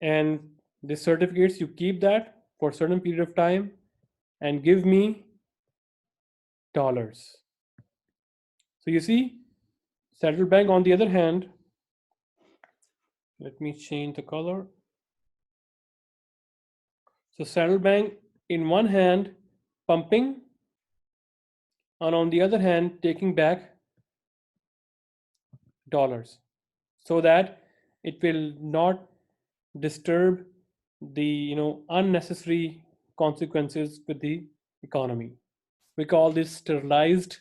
and the certificates, you keep that for a certain period of time and give me dollars. So you see, central bank on the other hand, let me change the color. So central bank in one hand pumping, and on the other hand taking back dollars, so that it will not disturb the unnecessary consequences with the economy. We call this sterilized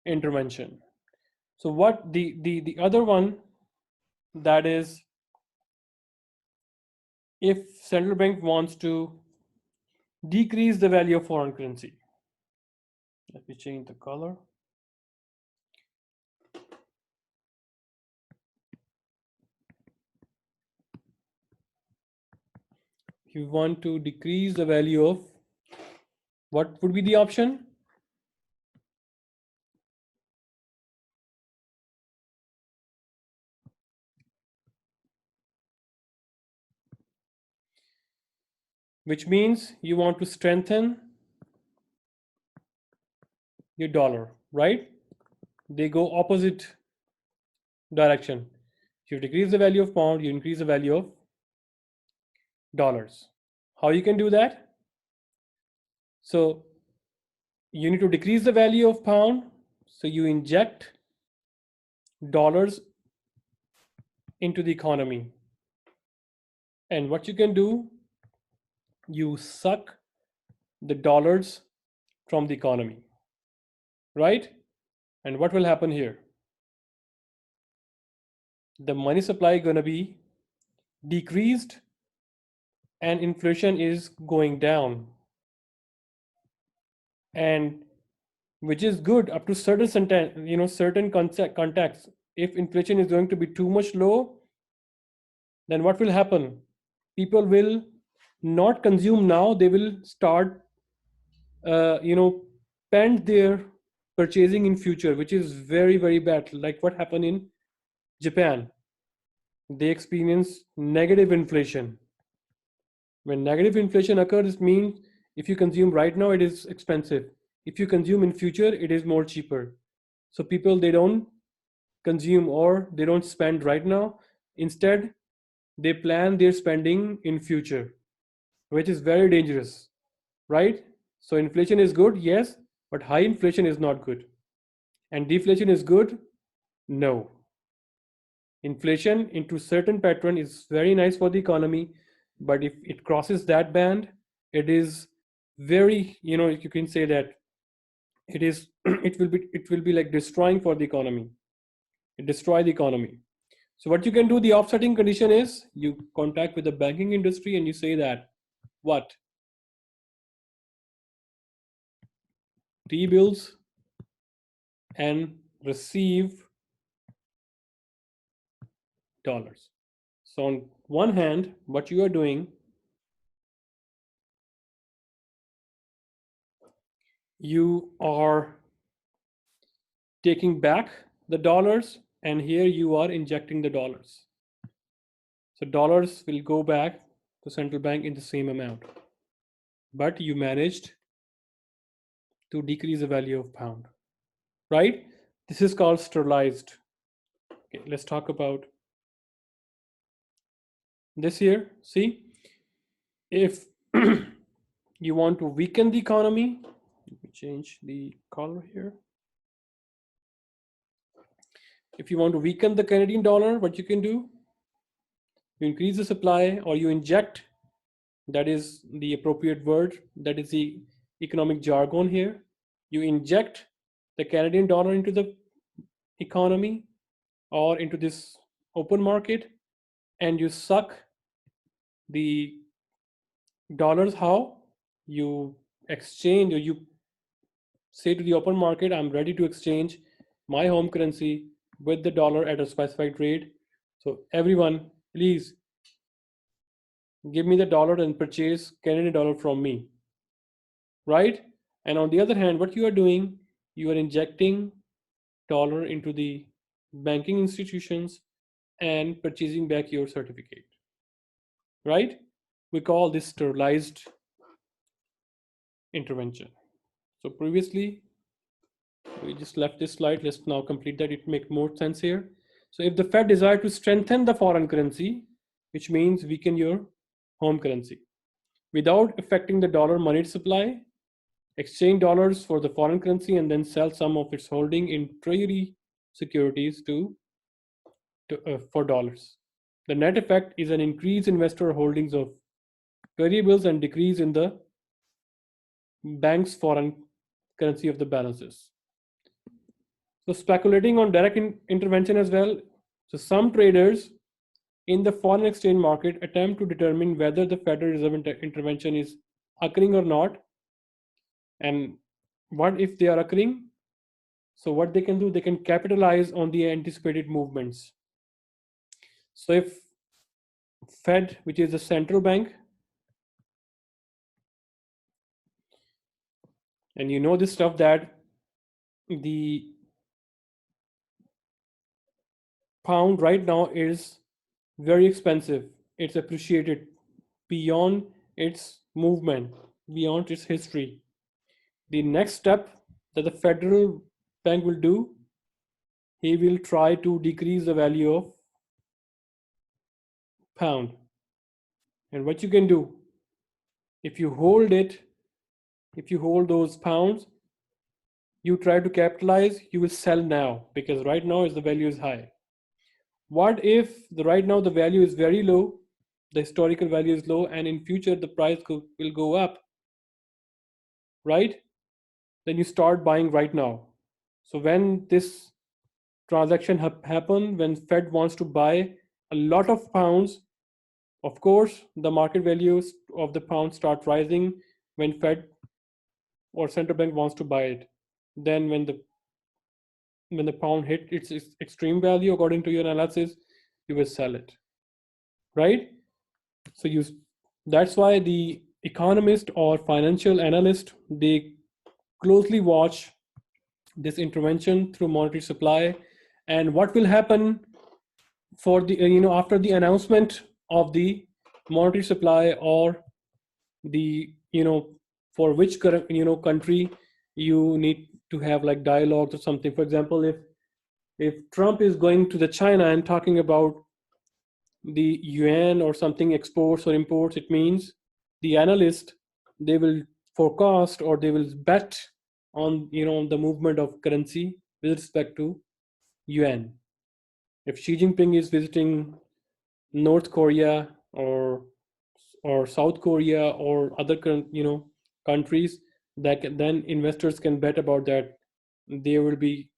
intervention. So what the other one, that is, if central bank wants to decrease the value of foreign currency, let me change the color. If you want to decrease the value of, what would be the option? Which means you want to strengthen your dollar, right? They go opposite direction. You decrease the value of pound, you increase the value of dollars. How you can do that? So you need to decrease the value of pound, so you inject dollars into the economy. And what you can do, you suck the dollars from the economy, right? And what will happen here? The money supply is going to be decreased and inflation is going down, and which is good up to certain contexts. If inflation is going to be too much low, then what will happen? People will not consume now, they will start uh, you know pend their purchasing in future, which is very very bad, like what happened in Japan. They experience negative inflation. When negative inflation occurs, it means if you consume right now, it is expensive. If you consume in future, it is more cheaper. So people, they don't consume or they don't spend right now. Instead, they plan their spending in future, which is very dangerous, right? So inflation is good, yes, but high inflation is not good. And deflation is good? No. Inflation into certain pattern is very nice for the economy, but if it crosses that band, it is very, you can say that it is it will be like destroying for the economy. It destroy the economy. So what you can do, the offsetting condition is you contact with the banking industry and you say that what? T-bills and receive dollars. So on one hand, what you are doing, you are taking back the dollars, and here you are injecting the dollars. So dollars will go back to central bank in the same amount, but you managed to decrease the value of pound, right? This is called sterilized. Okay, let's talk about this here. See, if you want to weaken the economy, let me change the color here. If you want to weaken the Canadian dollar, what you can do, you increase the supply or you inject, that is the appropriate word, that is the economic jargon here. You inject the Canadian dollar into the economy or into this open market, and you suck the dollars. How? You exchange, or you say to the open market, I'm ready to exchange my home currency with the dollar at a specified rate. So everyone, please give me the dollar and purchase Canadian dollar from me, right? And on the other hand, what you are doing, you are injecting dollar into the banking institutions and purchasing back your certificate. right? We call this sterilized intervention. So previously, we just left this slide. Let's now complete that. It make more sense here. So if the Fed desire to strengthen the foreign currency, which means weaken your home currency, without affecting the dollar money supply, exchange dollars for the foreign currency and then sell some of its holding in treasury securities for dollars. The net effect is an increase in investor holdings of treasury bills and decrease in the bank's foreign currency of the balances. So speculating on direct intervention as well. So some traders in the foreign exchange market attempt to determine whether the Federal Reserve intervention is occurring or not, and what if they are occurring. So what they can do, they can capitalize on the anticipated movements. So if Fed, which is the central bank, and you know this stuff that the pound right now is very expensive. It's appreciated beyond its movement, beyond its history. The next step that the federal bank will do, he will try to decrease the value of pound. And what you can do, if you hold it, if you hold those pounds, you try to capitalize, you will sell now because right now is the value is high. What if right now the value is very low, the historical value is low, and in future the price will go up, right? Then you start buying right now. So when this transaction happen, when Fed wants to buy a lot of pounds, of course the market values of the pound start rising when Fed or central bank wants to buy it. Then when the pound hit its extreme value according to your analysis, you will sell it, right? So you that's why the economist or financial analyst, they closely watch this intervention through monetary supply and what will happen for the after the announcement of the monetary supply, or the for which current country you need to have like dialogues or something. For example, if Trump is going to the China and talking about the yuan or something exports or imports, it means the analyst, they will forecast or they will bet on the movement of currency with respect to yuan. If Xi Jinping is visiting North Korea or South Korea or other countries, then investors can bet about that there will be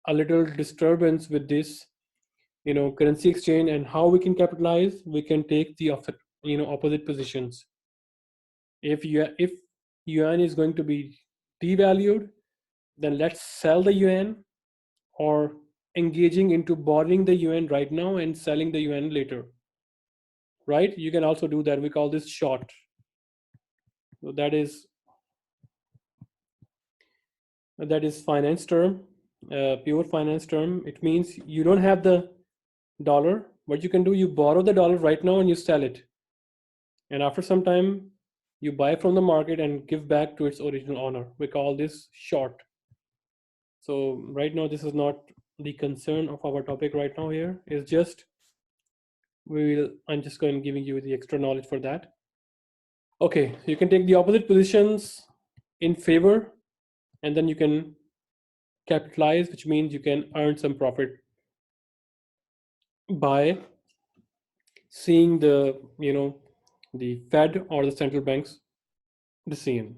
a little disturbance with this currency exchange. And how we can capitalize, we can take the opposite positions. If yuan is going to be devalued, then let's sell the yuan, or engaging into borrowing the yuan right now and selling the yuan later, right? You can also do that. We call this short. So that is finance term, pure finance term. It means you don't have the dollar. What you can do, you borrow the dollar right now and you sell it, and after some time you buy from the market and give back to its original owner. We call this short. So right now this is not the concern of our topic right now. Here is just I'm just going giving you the extra knowledge for that. Okay, you can take the opposite positions in favor, and then you can capitalize, which means you can earn some profit by seeing the Fed or the central bank's decision.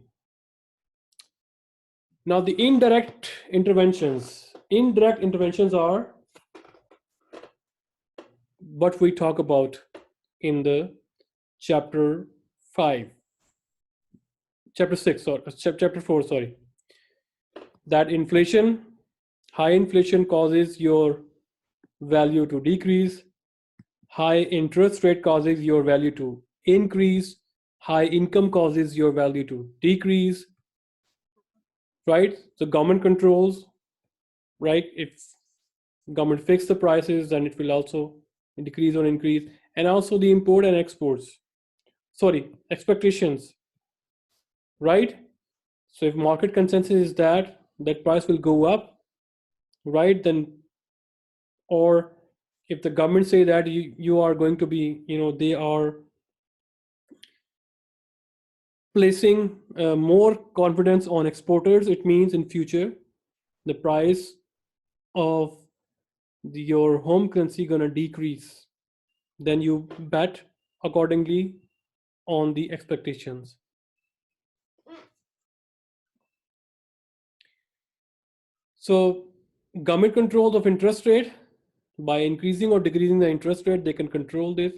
Now the indirect interventions are what we talk about in the chapter 5 chapter 6 or chapter 4, sorry, that high inflation causes your value to decrease, high interest rate causes your value to increase, high income causes your value to decrease, right? So government controls, right? If government fix the prices, then it will also decrease or increase. And also the import and exports. sorry, expectations, right? So if market consensus is that price will go up, right? Then, or if the government say that you are going to be, they are placing more confidence on exporters, it means in future the price of your home currency gonna decrease. Then you bet accordingly on the expectations. So government controls of interest rate, by increasing or decreasing the interest rate, they can control this.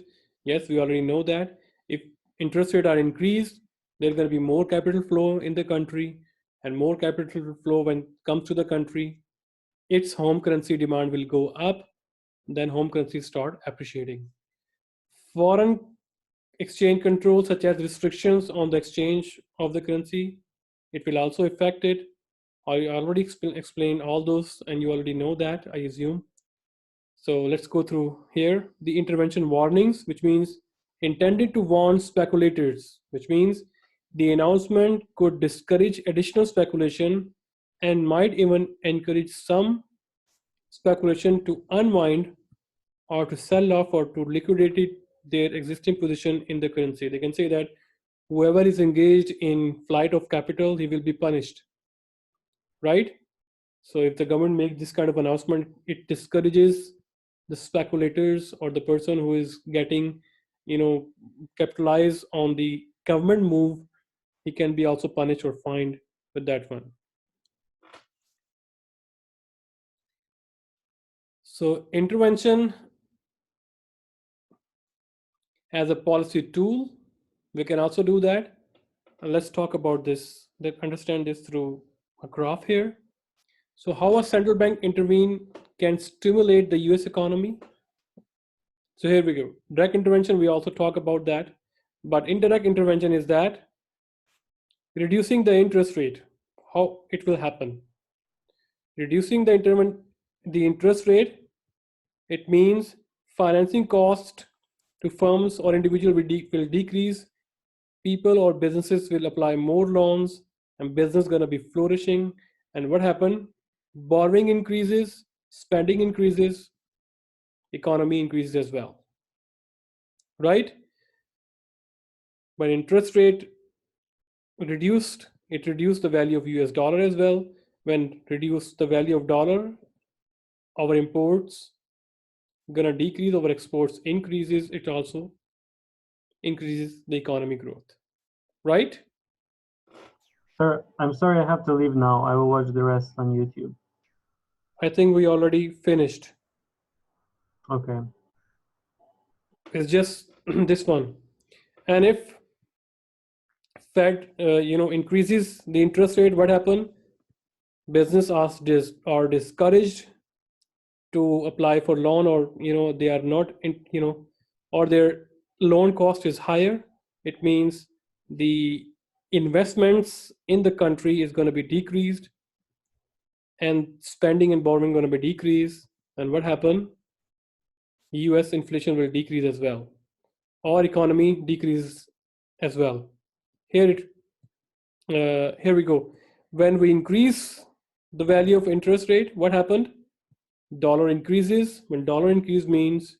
Yes, we already know that. If interest rates are increased, there's going to be more capital flow in the country, and more capital flow when it comes to the country, its home currency demand will go up, then home currency start appreciating. Foreign exchange controls such as restrictions on the exchange of the currency, it will also affect it. I already explained all those and you already know that, I assume. So let's go through here. The intervention warnings, which means intended to warn speculators, which means the announcement could discourage additional speculation and might even encourage some speculation to unwind or to sell off or to liquidate their existing position in the currency. They can say that whoever is engaged in flight of capital, he will be punished, right? So if the government makes this kind of announcement, it discourages the speculators or the person who is getting, you know, capitalize on the government move. He can be also punished or fined with that one. So intervention as a policy tool, we can also do that. Let's talk about this. Let's understand this through a graph here. So how a central bank intervene can stimulate the US economy. So here we go. Direct intervention, we also talk about that. But indirect intervention is that reducing the interest rate, how it will happen. Reducing the interest rate, it means financing cost to firms or individual will decrease. People or businesses will apply more loans and business gonna be flourishing. And what happened? Borrowing increases, spending increases, economy increases as well, right? But interest rate reduced, it reduced the value of US dollar as well. When reduced the value of dollar, our imports gonna decrease, our exports increases, it also increases the economy growth, right? Sir, I'm sorry I have to leave now. I will watch the rest on YouTube. I think we already finished. Okay. It's just this one. And if Fed, increases the interest rate, what happen? Business are discouraged to apply for loan, or they are not or their loan cost is higher. It means the investments in the country is going to be decreased, and spending and borrowing going to be decreased. And what happen? US inflation will decrease as well, or economy decreases as well. Here we go. When we increase the value of interest rate, what happened? Dollar increases. When dollar increase means